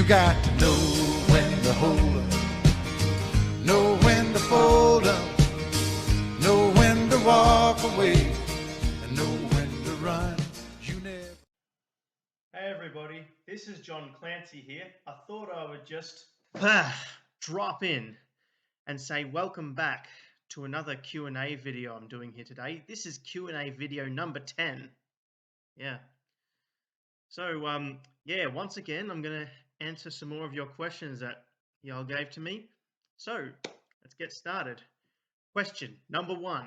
You got to know when to hold up, know when to fold up, know when to walk away, and know when to run. You never. Hey everybody, this is John Clancy here. I thought I would just drop in and say welcome back to another Q&A video I'm doing here today. This is Q&A video number 10. Yeah. So, once again, I'm going to answer some more of your questions that y'all gave to me. So, let's get started. Question number 1.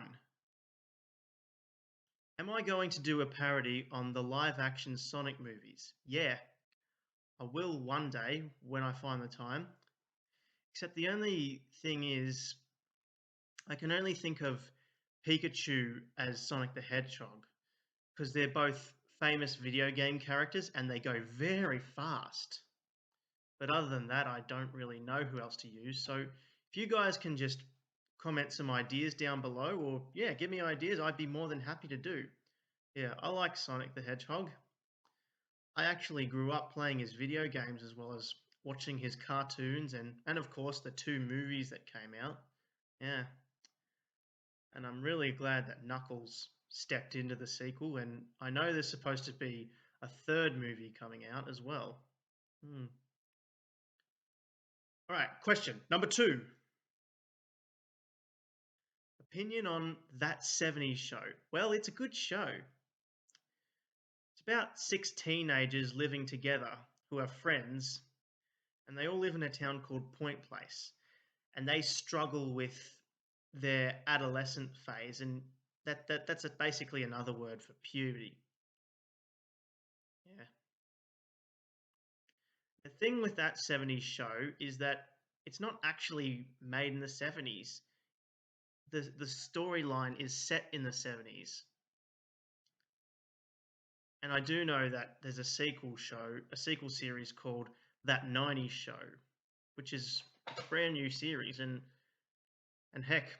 Am I going to do a parody on the live-action Sonic movies? Yeah, I will one day when I find the time. Except the only thing is, I can only think of Pikachu as Sonic the Hedgehog because they're both famous video game characters and they go very fast. But other than that, I don't really know who else to use. So if you guys can just comment some ideas down below, or give me ideas, I'd be more than happy to do. Yeah, I like Sonic the Hedgehog. I actually grew up playing his video games as well as watching his cartoons and of course the 2 movies that came out. Yeah. And I'm really glad that Knuckles stepped into the sequel, and I know there's supposed to be a 3rd movie coming out as well. All right, question number 2. Opinion on That 70s Show. Well, it's a good show. It's about 6 teenagers living together who are friends, and they all live in a town called Point Place, and they struggle with their adolescent phase, and that's basically another word for puberty. Yeah. The thing with That 70s Show is that it's not actually made in the 70s. The storyline is set in the 70s. And I do know that there's a sequel series called That 90s Show, which is a brand new series. And heck,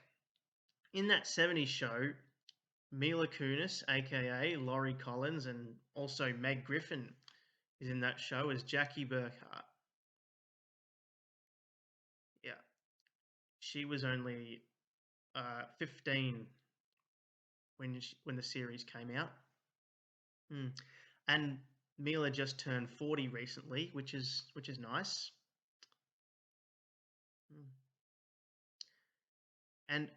in That 70s Show, Mila Kunis, aka Laurie Collins, and also Meg Griffin is in that show as Jackie Burkhart. Yeah. She was only 15 when the series came out. And Mila just turned 40 recently, which is nice. And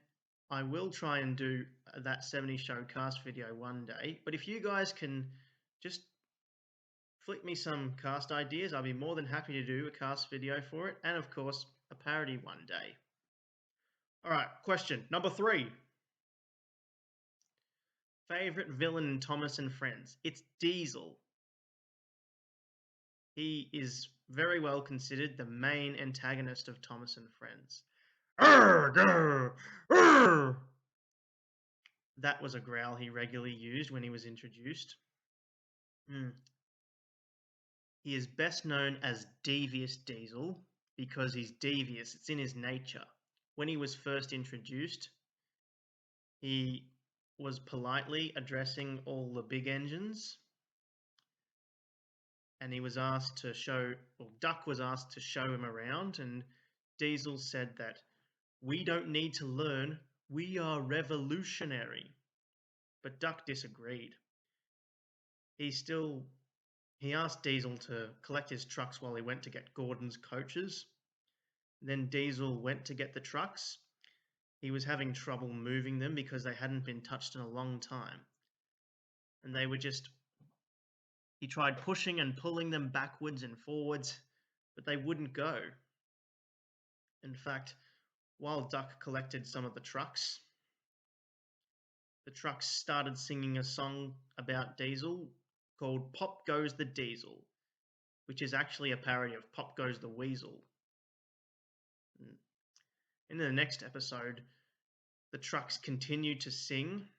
I will try and do That 70s Show cast video one day. But if you guys can just flick me some cast ideas, I'll be more than happy to do a cast video for it. And of course, a parody one day. All right, question number 3. Favorite villain in Thomas and Friends? It's Diesel. He is very well considered the main antagonist of Thomas and Friends. That was a growl he regularly used when he was introduced. He is best known as Devious Diesel because he's devious. It's in his nature. When he was first introduced, he was politely addressing all the big engines, and he was asked to Duck was asked to show him around, and Diesel said that we don't need to learn, we are revolutionary. But Duck disagreed. He asked Diesel to collect his trucks while he went to get Gordon's coaches. Then Diesel went to get the trucks. He was having trouble moving them because they hadn't been touched in a long time. And they were he tried pushing and pulling them backwards and forwards, but they wouldn't go. In fact, while Duck collected some of the trucks started singing a song about Diesel called Pop Goes the Diesel, which is actually a parody of Pop Goes the Weasel. In the next episode, the trucks continued to sing,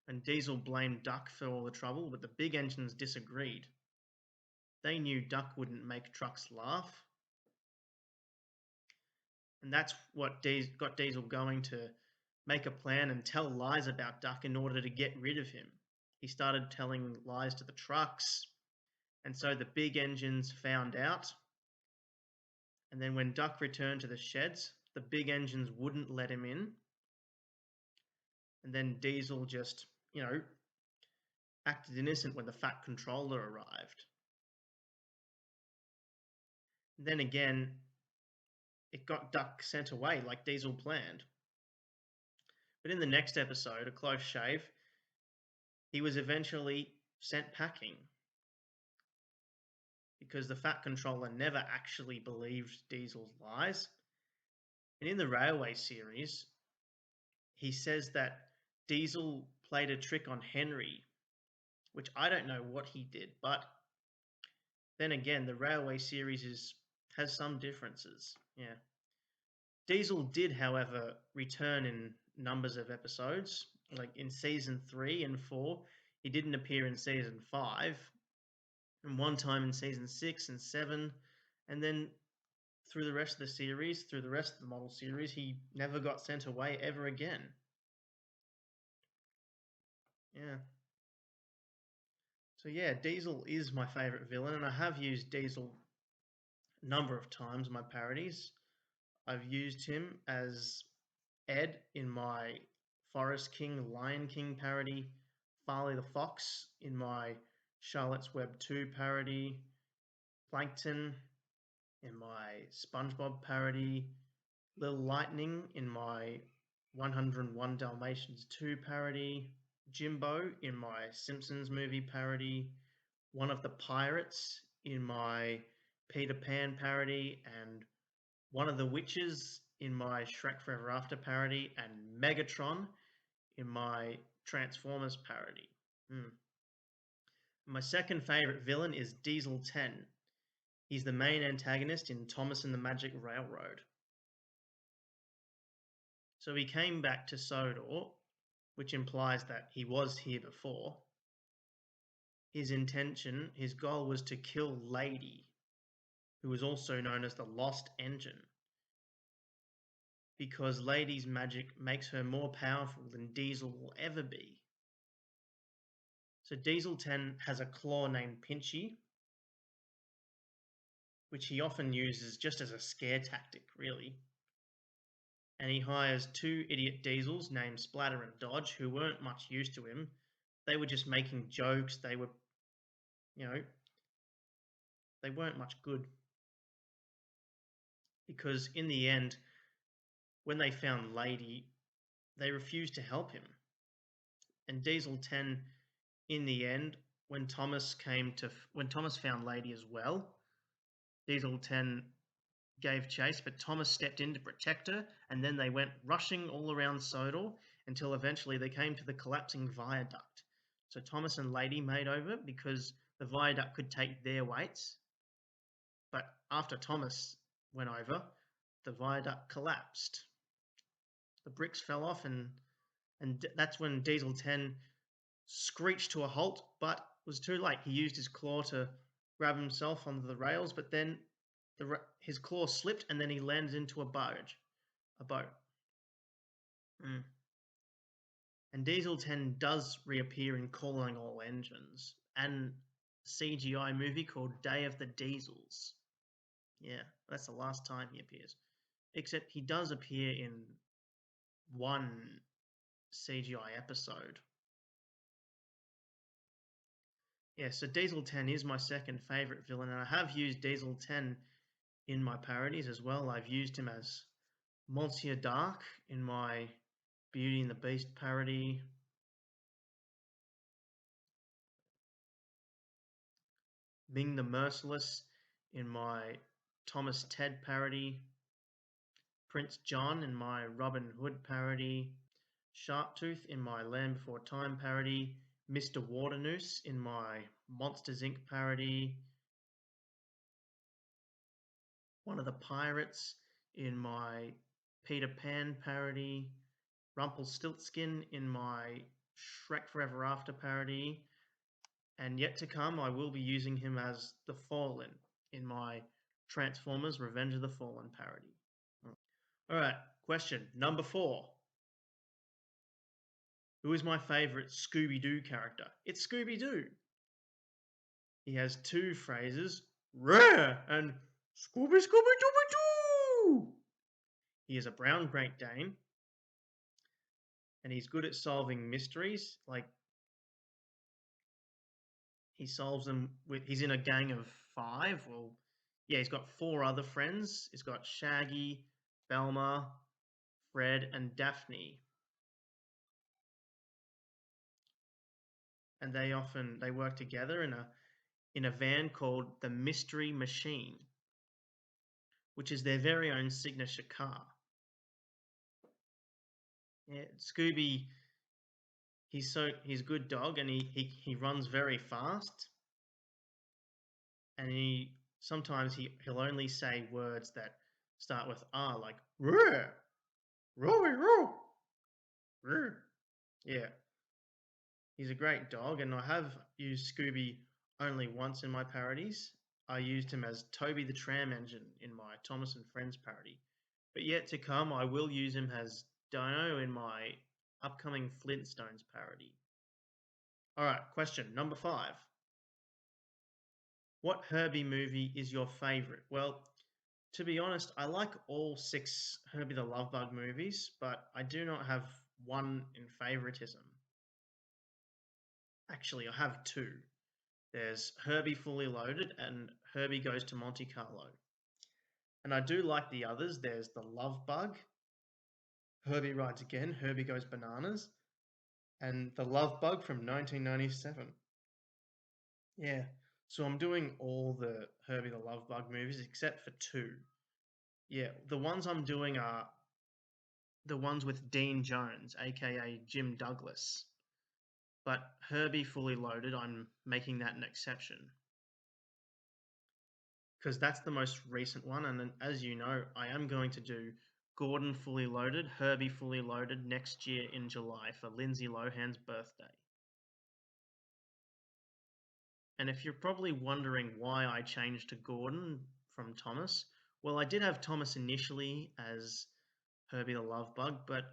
and Diesel blamed Duck for all the trouble, but the big engines disagreed. They knew Duck wouldn't make trucks laugh, and that's what got Diesel going to make a plan and tell lies about Duck in order to get rid of him. He started telling lies to the trucks. And so the big engines found out. And then when Duck returned to the sheds, the big engines wouldn't let him in. And then Diesel just, acted innocent when the Fat Controller arrived. And then again, it got Duck sent away like Diesel planned. But in the next episode, A Close Shave, he was eventually sent packing because the Fat Controller never actually believed Diesel's lies. And in the Railway series, he says that Diesel played a trick on Henry, which I don't know what he did, but then again, the Railway series has some differences. Yeah. Diesel did, however, return in numbers of episodes. Like in season 3 and 4, he didn't appear in season 5, and one time in season 6 and 7, and then through the rest of the series, through the rest of the model series, he never got sent away ever again. Yeah. So yeah, Diesel is my favorite villain, and I have used Diesel a number of times in my parodies. I've used him as Ed in my Forest King, Lion King parody, Farley the Fox in my Charlotte's Web 2 parody, Plankton in my SpongeBob parody, Little Lightning in my 101 Dalmatians 2 parody, Jimbo in my Simpsons movie parody, one of the pirates in my Peter Pan parody, and one of the witches in my Shrek Forever After parody, and Megatron in my Transformers parody. My second favorite villain is Diesel 10. He's the main antagonist in Thomas and the Magic Railroad. So he came back to Sodor, which implies that he was here before. His goal was to kill Lady, who was also known as the Lost Engine, because Lady's magic makes her more powerful than Diesel will ever be. So Diesel 10 has a claw named Pinchy, which he often uses just as a scare tactic, really. And he hires 2 idiot Diesels named Splatter and Dodge, who weren't much use to him. They were just making jokes. They were, they weren't much good. Because in the end, when they found Lady, they refused to help him. And Diesel 10, in the end, when Thomas found Lady as well, Diesel 10 gave chase, but Thomas stepped in to protect her, and then they went rushing all around Sodor until eventually they came to the collapsing viaduct. So Thomas and Lady made over because the viaduct could take their weights, but after Thomas went over, the viaduct collapsed. The bricks fell off, and that's when Diesel 10 screeched to a halt, but was too late. He used his claw to grab himself onto the rails, but then his claw slipped, and then he landed into a boat. And Diesel 10 does reappear in Calling All Engines and a CGI movie called Day of the Diesels. Yeah, that's the last time he appears. Except he does appear in one CGI episode. Yeah, so Diesel 10 is my second favorite villain, and I have used Diesel 10 in my parodies as well. I've used him as Monsieur Dark in my Beauty and the Beast parody. Ming the Merciless in my Thomas Ted parody. Prince John in my Robin Hood parody. Sharptooth in my Land Before Time parody. Mr. Waternoose in my Monsters Inc. parody. One of the Pirates in my Peter Pan parody. Rumpelstiltskin in my Shrek Forever After parody. And yet to come, I will be using him as the Fallen in my Transformers Revenge of the Fallen parody. All right, question number 4. Who is my favorite Scooby-Doo character? It's Scooby-Doo. He has two phrases, rare and Scooby Scooby Dooby Doo. He is a brown Great Dane, and he's good at solving mysteries. Like he solves them with. He's in a gang of five. Well, yeah, he's got four other friends. He's got Shaggy, Velma, Fred, and Daphne, and they work together in a van called the Mystery Machine, which is their very own signature car. Yeah, Scooby, he's a good dog, and he runs very fast, and he'll only say words that start with R, like roar, roar, roar, roar. Yeah, he's a great dog, and I have used Scooby only once in my parodies. I used him as Toby the Tram Engine in my Thomas and Friends parody. But yet to come, I will use him as Dino in my upcoming Flintstones parody. All right, question number 5. What Herbie movie is your favorite? Well, to be honest, I like all 6 Herbie the Love Bug movies, but I do not have one in favoritism. Actually, I have 2. There's Herbie Fully Loaded and Herbie Goes to Monte Carlo. And I do like the others. There's The Love Bug, Herbie Rides Again, Herbie Goes Bananas, and The Love Bug from 1997. Yeah, so I'm doing all the Herbie the Love Bug movies except for 2. Yeah, the ones I'm doing are the ones with Dean Jones, aka Jim Douglas. But Herbie Fully Loaded, I'm making that an exception because that's the most recent one. And then, as you know, I am going to do Gordon Fully Loaded, Herbie Fully Loaded next year in July for Lindsay Lohan's birthday. And if you're probably wondering why I changed to Gordon from Thomas, well, I did have Thomas initially as Herbie the Love Bug, but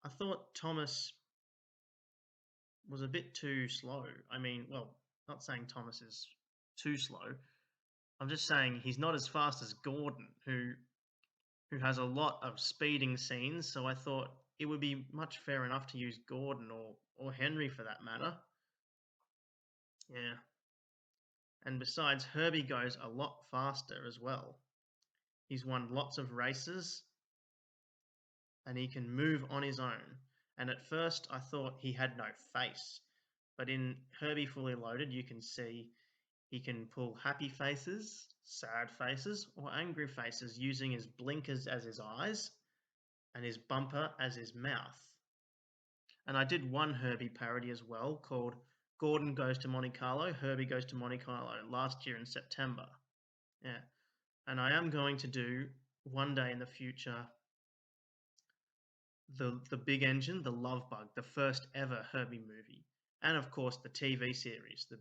I thought Thomas was a bit too slow. I mean, well, not saying Thomas is too slow. I'm just saying he's not as fast as Gordon, who has a lot of speeding scenes. So I thought it would be much fair enough to use Gordon or Henry for that matter. Yeah. And besides, Herbie goes a lot faster as well. He's won lots of races and he can move on his own. And at first, I thought he had no face. But in Herbie Fully Loaded, you can see he can pull happy faces, sad faces, or angry faces using his blinkers as his eyes and his bumper as his mouth. And I did one Herbie parody as well called Gordon Goes to Monte Carlo, Herbie Goes to Monte Carlo last year in September. Yeah. And I am going to do one day in the future the Big Engine, the Love Bug, the first ever Herbie movie, and of course the TV series, the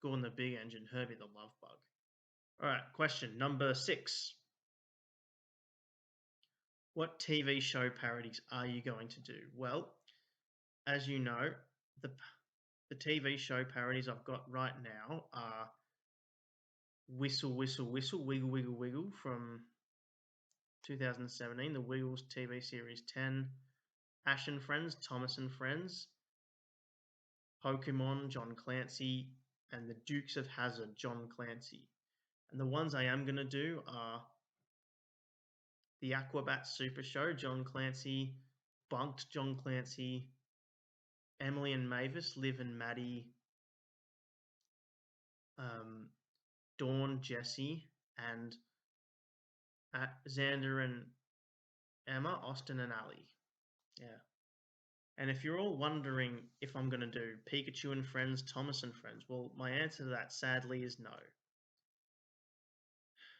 Gordon the Big Engine, Herbie the Love Bug. All right, question number 6. What TV show parodies are you going to do? Well, as you know, the the TV show parodies I've got right now are Whistle Whistle Whistle, Wiggle Wiggle Wiggle from 2017, the Wiggles TV series 10, Ash and Friends, Thomas and Friends, Pokemon, John Clancy, and the Dukes of Hazzard, John Clancy. And the ones I am going to do are the Aquabat Super Show, John Clancy, Bunked, John Clancy, Emily and Mavis, Liv and Maddie, um, Dawn, Jesse, and Xander and Emma, Austin and Ali. Yeah. And if you're all wondering if I'm going to do Pikachu and Friends, Thomas and Friends, well, my answer to that sadly is no.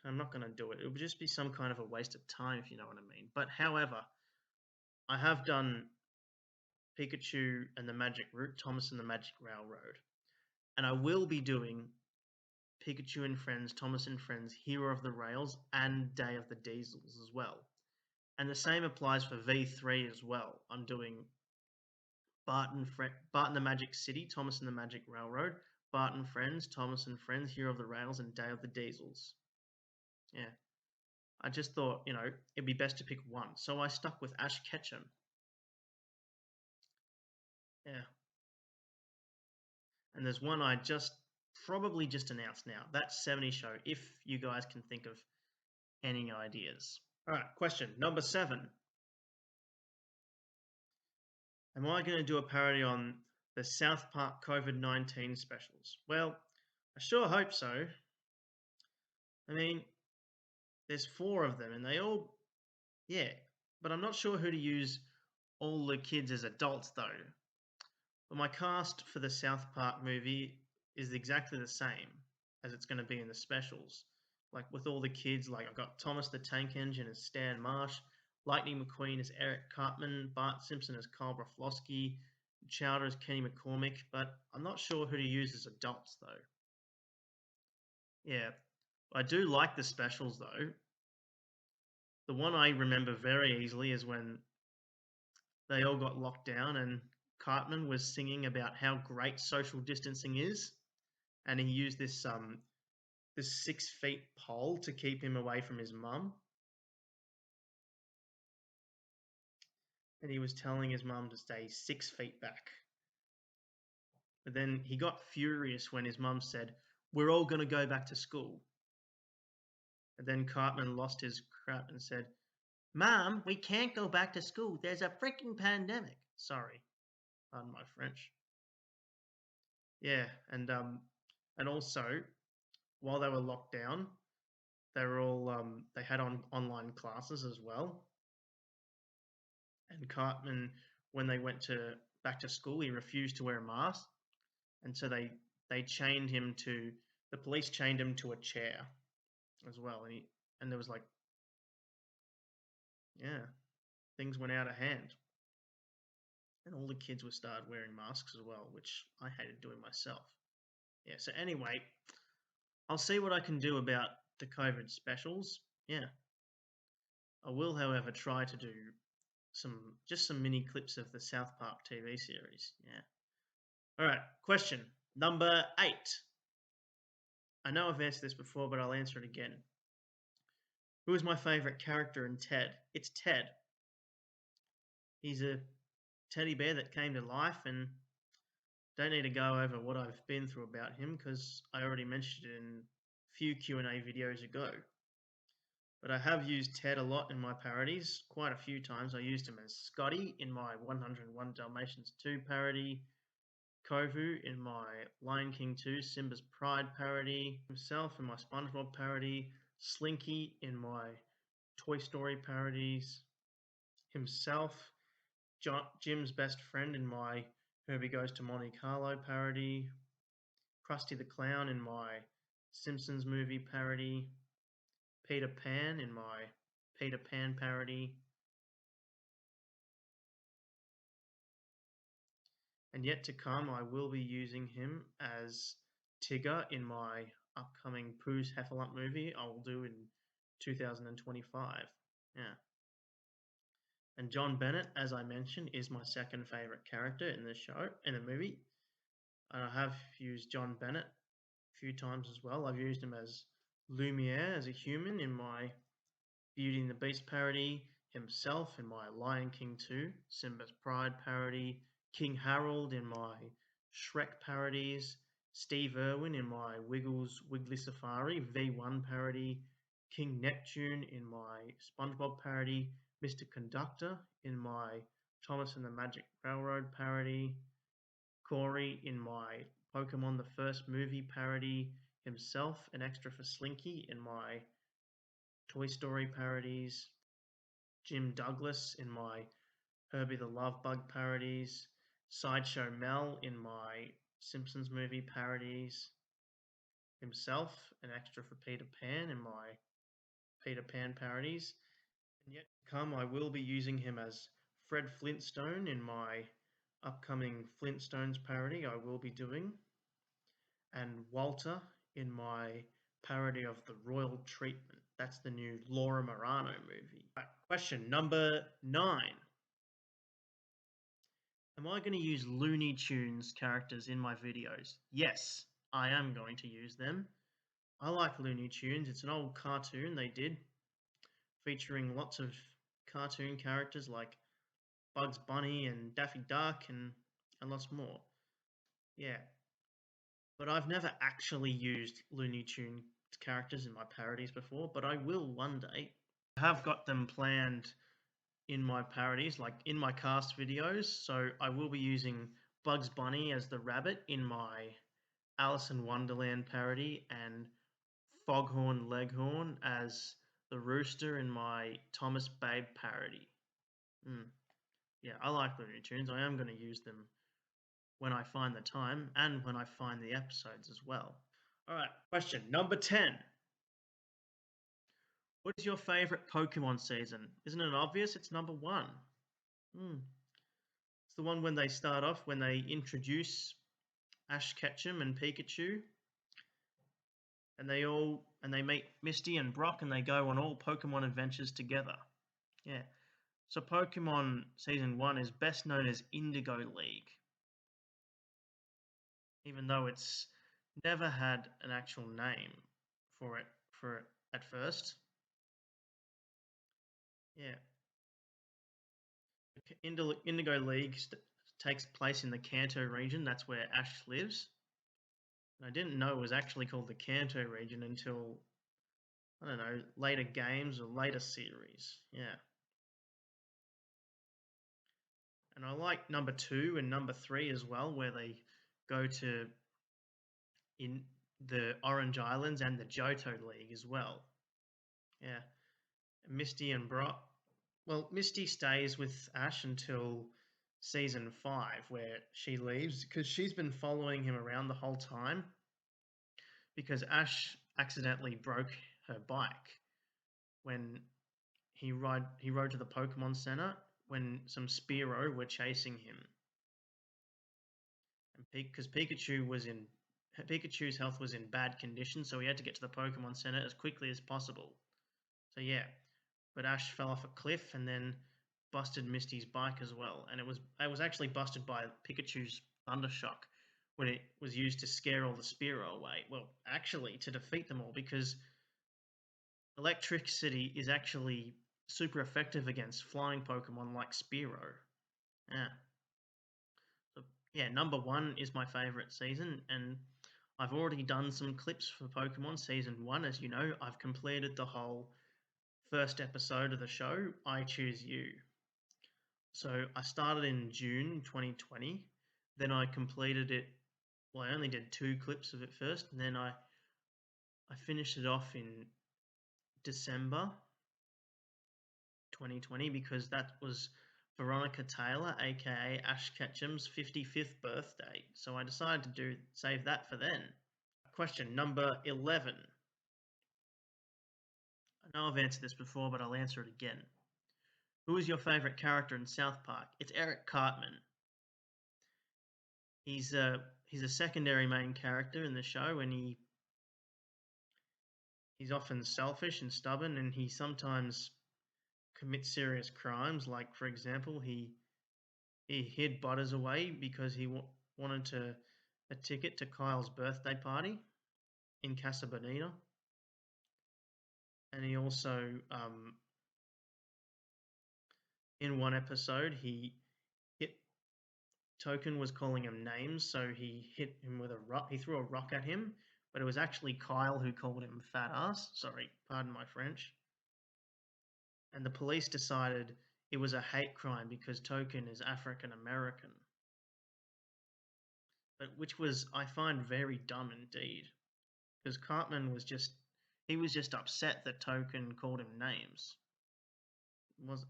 I'm not going to do it. It would just be some kind of a waste of time, if you know what I mean. But however, I have done Pikachu and the Magic Route, Thomas and the Magic Railroad. And I will be doing Pikachu and Friends, Thomas and Friends, Hero of the Rails, and Day of the Diesels as well. And the same applies for V3 as well. I'm doing Bart and the Magic City, Thomas and the Magic Railroad, Bart and Friends, Thomas and Friends, Hero of the Rails, and Day of the Diesels. Yeah, I just thought, it'd be best to pick one, so I stuck with Ash Ketchum. Yeah, and there's one I probably just announced now. That's 70 Show, if you guys can think of any ideas. All right, question number 7. Am I going to do a parody on the South Park COVID-19 specials? Well, I sure hope so. I mean, there's 4 of them, and they all, yeah, but I'm not sure who to use all the kids as adults, though. But my cast for the South Park movie is exactly the same as it's going to be in the specials. Like with all the kids, like I've got Thomas the Tank Engine as Stan Marsh, Lightning McQueen as Eric Cartman, Bart Simpson as Carl Broflovsky, Chowder as Kenny McCormick, but I'm not sure who to use as adults though. Yeah, I do like the specials though. The one I remember very easily is when they all got locked down and Cartman was singing about how great social distancing is, and he used this 6 feet pole to keep him away from his mum. And he was telling his mum to stay 6 feet back. But then he got furious when his mum said, "We're all going to go back to school." And then Cartman lost his crap and said, "Mom, we can't go back to school. There's a freaking pandemic." Sorry, pardon my French. Yeah, and also while they were locked down, they were all they had online classes as well. And Cartman, when they went back to school, he refused to wear a mask, and so they chained him to the police chained him to a chair as well, and there was like, yeah, things went out of hand, and all the kids were started wearing masks as well, which I hated doing myself. Yeah, so anyway, I'll see what I can do about the COVID specials. Yeah, I will, however, try to do just some mini clips of the South Park TV series. Yeah. All right, question number 8. I know I've answered this before, but I'll answer it again. Who is my favorite character in Ted? It's Ted. He's a teddy bear that came to life, and don't need to go over what I've been through about him because I already mentioned it in a few Q&A videos ago. But I have used Ted a lot in my parodies, quite a few times. I used him as Scotty in my 101 Dalmatians 2 parody, Kovu in my Lion King 2 Simba's Pride parody, himself in my SpongeBob parody, Slinky in my Toy Story parodies, himself, Jim's best friend in my Herbie Goes to Monte Carlo parody, Krusty the Clown in my Simpsons movie parody, Peter Pan in my Peter Pan parody, and yet to come I will be using him as Tigger in my upcoming Pooh's Heffalump movie I will do in 2025. Yeah. And John Bennett, as I mentioned, is my second favorite character in the movie. And I have used John Bennett a few times as well. I've used him as Lumiere as a human in my Beauty and the Beast parody, himself in my Lion King 2, Simba's Pride parody, King Harold in my Shrek parodies, Steve Irwin in my Wiggles Wiggly Safari V1 parody, King Neptune in my SpongeBob parody, Mr. Conductor in my Thomas and the Magic Railroad parody, Corey in my Pokemon the First Movie parody, himself an extra for Slinky in my Toy Story parodies, Jim Douglas in my Herbie the Love Bug parodies, Sideshow Mel in my Simpsons movie parodies, himself an extra for Peter Pan in my Peter Pan parodies, and yet to come I will be using him as Fred Flintstone in my upcoming Flintstones parody I will be doing, and Walter in my parody of The Royal Treatment. That's the new Laura Marano movie. Right, question number 9. Am I going to use Looney Tunes characters in my videos? Yes, I am going to use them. I like Looney Tunes. It's an old cartoon they did, featuring lots of cartoon characters like Bugs Bunny and Daffy Duck and lots more. Yeah, but I've never actually used Looney Tune characters in my parodies before, but I will one day. I have got them planned in my parodies, like in my cast videos. So I will be using Bugs Bunny as the rabbit in my Alice in Wonderland parody and Foghorn Leghorn as the rooster in my Thomas Babe parody. Yeah, I like Looney Tunes. I am going to use them when I find the time and when I find the episodes as well. All right, question number 10. What is your favorite Pokemon season? Isn't it obvious? It's number 1. It's the one when they start off, when they introduce Ash Ketchum and Pikachu, and they meet Misty and Brock, and they go on all Pokemon adventures together. Yeah. So Pokemon Season 1 is best known as Indigo League, even though it's never had an actual name for it at first. Yeah. Indigo League takes place in the Kanto region. That's where Ash lives. And I didn't know it was actually called the Kanto region until, I don't know, later games or later series. Yeah. And I like number 2 and number 3 as well, where they go to in the Orange Islands and the Johto League as well. Yeah. Misty and Brock. Well, Misty stays with Ash until season 5, where she leaves because she's been following him around the whole time because Ash accidentally broke her bike when he rode to the Pokemon Center when some Spearow were chasing him, and because Pikachu's health was in bad condition, so he had to get to the Pokemon Center as quickly as possible. So yeah, but Ash fell off a cliff and then busted Misty's bike as well, and it was actually busted by Pikachu's Thundershock when it was used to scare all the Spearow away. Well, actually to defeat them all, because electricity is actually super effective against flying Pokemon like Spearow. Yeah. So yeah, number 1 is my favorite season, and I've already done some clips for Pokemon Season 1. As you know, I've completed the whole first episode of the show, I Choose You. So I started in June 2020, then I completed it. Well, I only did 2 clips of it first, and then I finished it off in December 2020 because that was Veronica Taylor, aka Ash Ketchum's 55th birthday. So I decided to save that for then. Question number 11. I know I've answered this before, but I'll answer it again. Who is your favorite character in South Park? It's Eric Cartman. He's a secondary main character in the show, and he's often selfish and stubborn, and he sometimes commits serious crimes. Like, for example, he hid Butters away because he wanted a ticket to Kyle's birthday party in Casa Bonita. And he also, in one episode, he hit Token was calling him names, so he hit him with a rock. He threw a rock at him, but it was actually Kyle who called him fat ass. Sorry, pardon my French. And the police decided it was a hate crime because Token is African American. But which was, I find, very dumb indeed, because Cartman was just upset that Token called him names.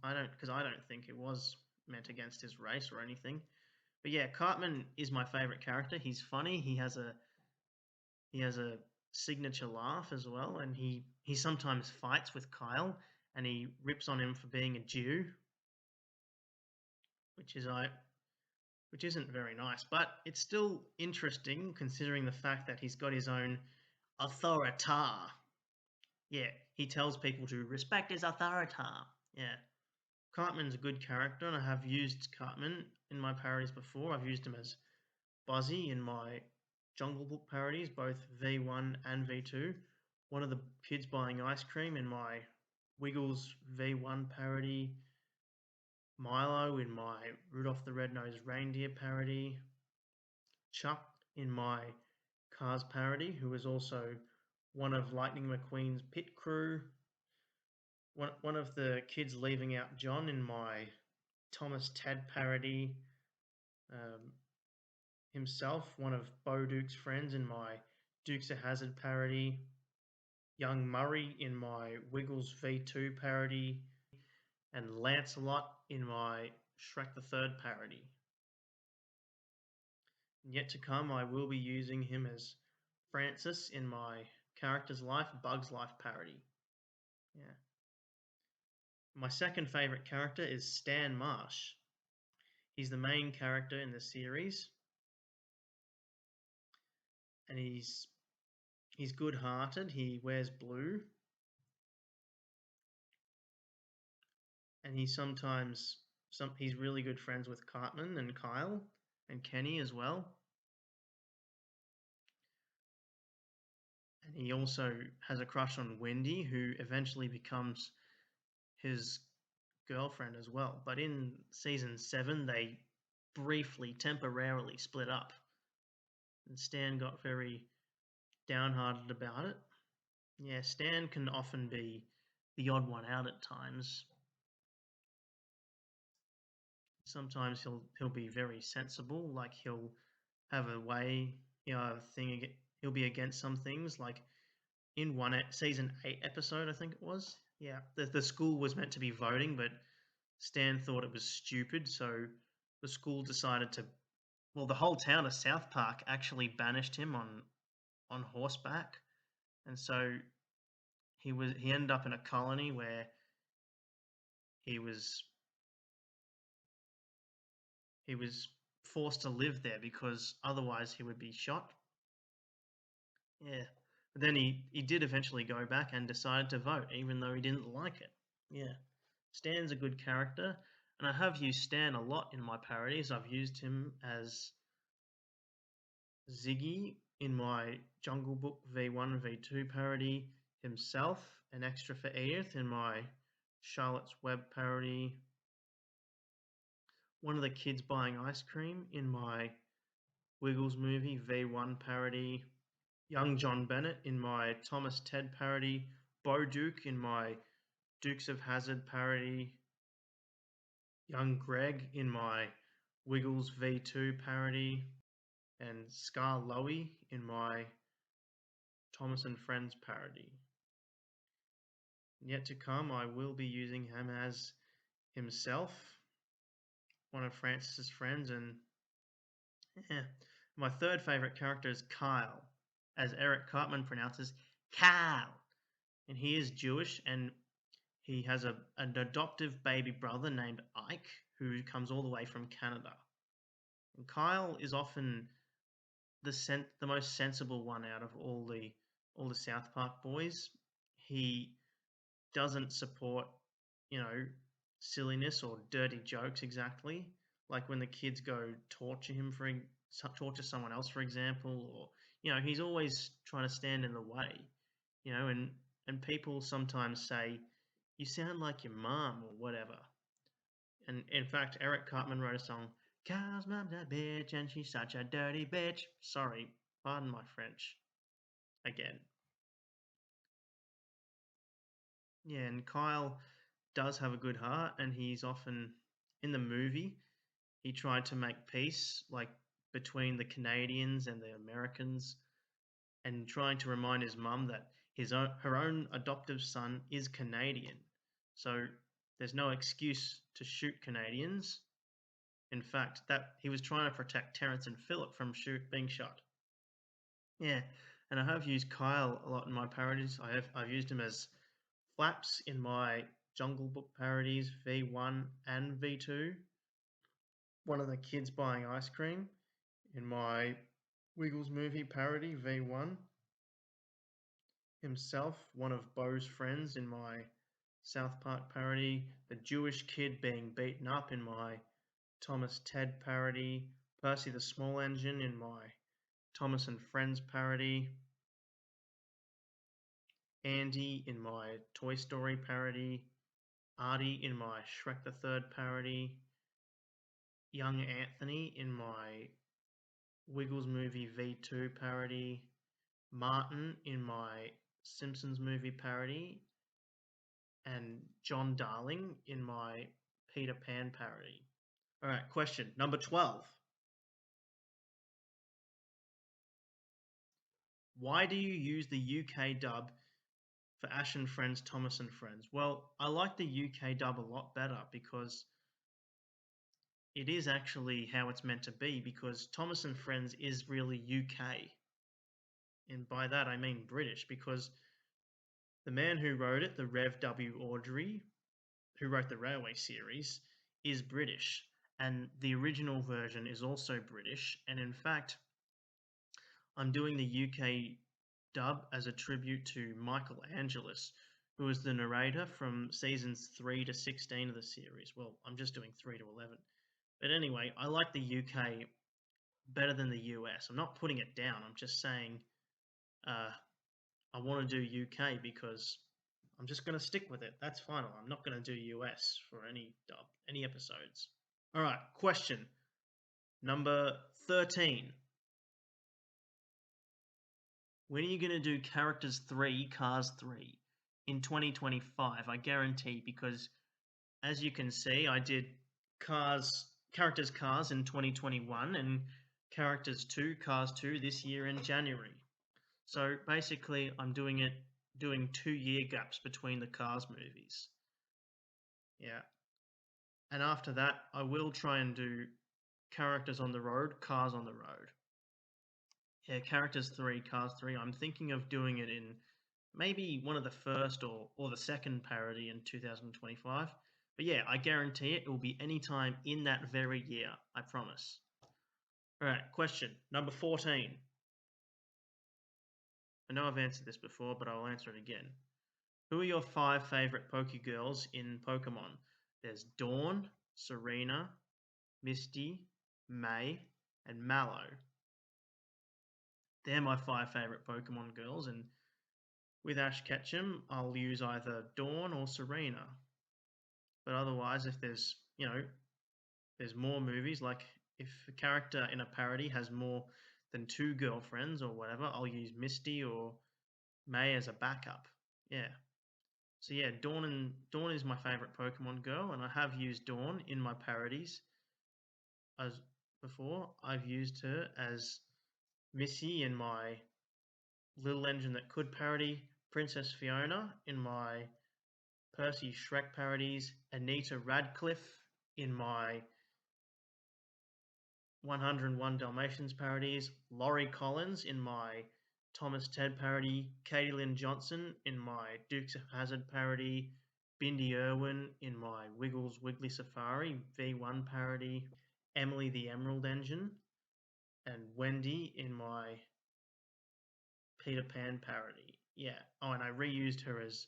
I don't think it was meant against his race or anything. But yeah, Cartman is my favorite character. He's funny. He has a signature laugh as well, and he sometimes fights with Kyle, and he rips on him for being a Jew, which isn't very nice, but it's still interesting considering the fact that he's got his own authority. Yeah, he tells people to respect his authority. Yeah. Cartman's a good character, and I have used Cartman in my parodies before. I've used him as Buzzy in my Jungle Book parodies, both V1 and V2. One of the kids buying ice cream in my Wiggles V1 parody, Milo in my Rudolph the Red-Nosed Reindeer parody, Chuck in my Cars parody, who was also one of Lightning McQueen's pit crew, one of the kids leaving out John in my Thomas Tad parody, um, himself, one of Bo Duke's friends in my Dukes of Hazzard parody, young Murray in my Wiggles V2 parody, and Lancelot in my Shrek the Third parody. And yet to come, I will be using him as Francis in my Character's Life, Bug's Life parody. Yeah. My second favourite character is Stan Marsh. He's the main character in the series, and he's good-hearted. He wears blue, and he's really good friends with Cartman and Kyle and Kenny as well. And he also has a crush on Wendy, who eventually becomes his girlfriend as well. But in season 7, they briefly, temporarily split up. And Stan got very downhearted about it. Yeah, Stan can often be the odd one out at times. Sometimes he'll be very sensible, like he'll have a way, he'll be against some things, like in season 8 episode, I think it was. Yeah, the school was meant to be voting, but Stan thought it was stupid, so the school decided to. Well, the whole town of South Park actually banished him on horseback, and so he ended up in a colony where he was forced to live there because otherwise he would be shot. Yeah. But then he did eventually go back and decided to vote, even though he didn't like it. Yeah. Stan's a good character, and I have used Stan a lot in my parodies. I've used him as Ziggy in my Jungle Book V1 and V2 parody, himself, an extra for Edith in my Charlotte's Web parody, one of the kids buying ice cream in my Wiggles movie V1 parody, young John Bennett in my Thomas Ted parody, Bo Duke in my Dukes of Hazzard parody, young Greg in my Wiggles V2 parody, and Scar Lowy in my Thomas and Friends parody. Yet to come, I will be using him as himself, one of Francis's friends, and yeah. My third favourite character is Kyle, as Eric Cartman pronounces Kyle. And he is Jewish, and he has an adoptive baby brother named Ike, who comes all the way from Canada. And Kyle is often the most sensible one out of all the South Park boys. He doesn't support, silliness or dirty jokes exactly. Like when the kids go torture him torture someone else, for example, or he's always trying to stand in the way. And people sometimes say, "You sound like your mom" or whatever. And in fact, Eric Cartman wrote a song, "Kyle's mom's a bitch and she's such a dirty bitch." Sorry, pardon my French. Again. Yeah, and Kyle does have a good heart, and he's often in the movie. He tried to make peace, like between the Canadians and the Americans, and trying to remind his mum that her own adoptive son is Canadian. So there's no excuse to shoot Canadians. In fact, that he was trying to protect Terrence and Phillip from being shot. Yeah, and I have used Kyle a lot in my parodies. I've used him as Flaps in my Jungle Book parodies V1 and V2. One of the kids buying ice cream in my Wiggles movie parody V1. Himself, one of Bo's friends in my South Park parody. The Jewish kid being beaten up in my Thomas Ted parody. Percy the Small Engine in my Thomas and Friends parody, Andy in my Toy Story parody, Artie in my Shrek the Third parody, young Anthony in my Wiggles movie V2 parody, Martin in my Simpsons movie parody, and John Darling in my Peter Pan parody. All right, question number 12. Why do you use the UK dub for Ash and Friends, Thomas and Friends? Well, I like the UK dub a lot better because it is actually how it's meant to be, because Thomas and Friends is really UK. And by that I mean British, because the man who wrote it, the Rev W. Awdry, who wrote the Railway series, is British. And the original version is also British. And in fact, I'm doing the UK dub as a tribute to Michael Angelis, who was the narrator from seasons 3 to 16 of the series. Well, I'm just doing 3 to 11. But anyway, I like the UK better than the US. I'm not putting it down. I'm just saying I want to do UK because I'm just going to stick with it. That's final. I'm not going to do US for any dub, any episodes. All right, question number 13. When are you going to do Characters 3, Cars 3? In 2025, I guarantee, because as you can see, I did Characters Cars in 2021 and Characters 2, Cars 2 this year in January. So basically, I'm doing 2-year gaps between the Cars movies. Yeah. And after that, I will try and do Characters on the Road, Cars on the Road. Yeah, Characters 3, Cars 3. I'm thinking of doing it in maybe one of the first or the second parody in 2025. But yeah, I guarantee it will be any time in that very year, I promise. All right, question number 14. I know I've answered this before, but I'll answer it again. Who are your 5 favorite Pokegirls in Pokemon? There's Dawn, Serena, Misty, May, and Mallow. They're my 5 favorite Pokemon girls, and with Ash Ketchum, I'll use either Dawn or Serena. But otherwise, if there's more movies, like if a character in a parody has more than 2 girlfriends or whatever, I'll use Misty or May as a backup. Yeah. So yeah, Dawn is my favorite Pokemon girl, and I have used Dawn in my parodies as before. I've used her as Missy in my Little Engine That Could parody, Princess Fiona in my Percy Shrek parodies, Anita Radcliffe in my 101 Dalmatians parodies, Laurie Collins in my Thomas Ted parody, Katie Lynn Johnson in my Dukes of Hazzard parody, Bindi Irwin in my Wiggles Wiggly Safari V1 parody, Emily the Emerald Engine, and Wendy in my Peter Pan parody. Yeah. Oh, and I reused her as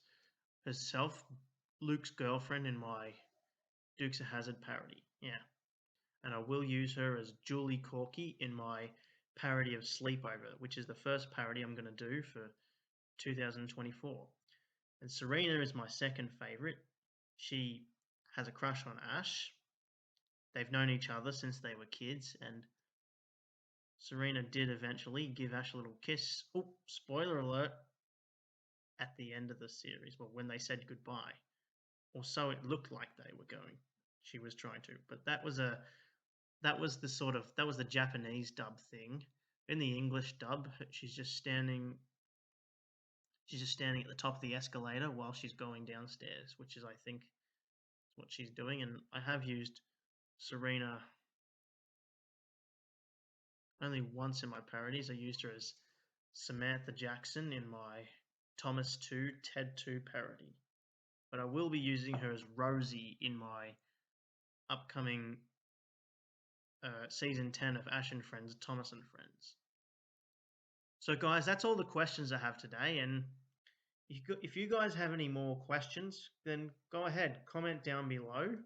herself, Luke's girlfriend, in my Dukes of Hazzard parody. Yeah. And I will use her as Julie Corky in my parody of Sleepover, which is the first parody I'm going to do for 2024. And Serena is my second favorite. She has a crush on Ash. They've known each other since they were kids, and Serena did eventually give Ash a little kiss. Oh, spoiler alert! At the end of the series, well, when they said goodbye, or so it looked like they were going. She was trying to, but that was the Japanese dub thing. In the English dub, she's just standing at the top of the escalator while she's going downstairs, which is, I think, what she's doing. And I have used Serena only once in my parodies. I used her as Samantha Jackson in my Thomas 2, Ted 2 parody. But I will be using her as Rosie in my upcoming season 10 of Ash and Friends, Thomas and Friends. So, guys, that's all the questions I have today. And if you guys have any more questions, then go ahead, comment down below,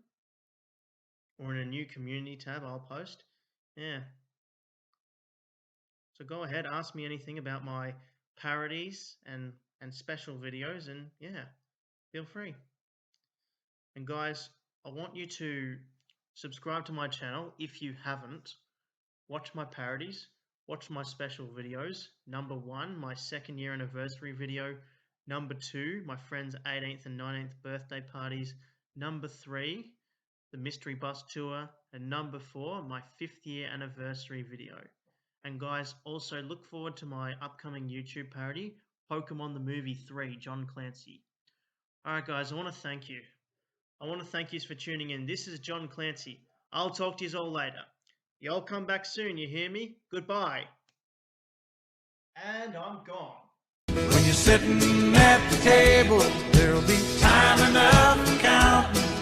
or in a new community tab I'll post. Yeah. So go ahead, ask me anything about my parodies and special videos, and yeah, feel free. And guys, I want you to subscribe to my channel if you haven't. Watch my parodies, watch my special videos. Number 1, my 2nd year anniversary video. Number 2, my friend's 18th and 19th birthday parties. Number 3, the mystery bus tour. And number 4, my 5th year anniversary video. And guys, also look forward to my upcoming YouTube parody, Pokemon the Movie 3, John Clancy. Alright guys, I want to thank you. I want to thank you for tuning in. This is John Clancy. I'll talk to you all later. Y'all come back soon, you hear me? Goodbye. And I'm gone. When you're sitting at the table, there'll be time enough for counting.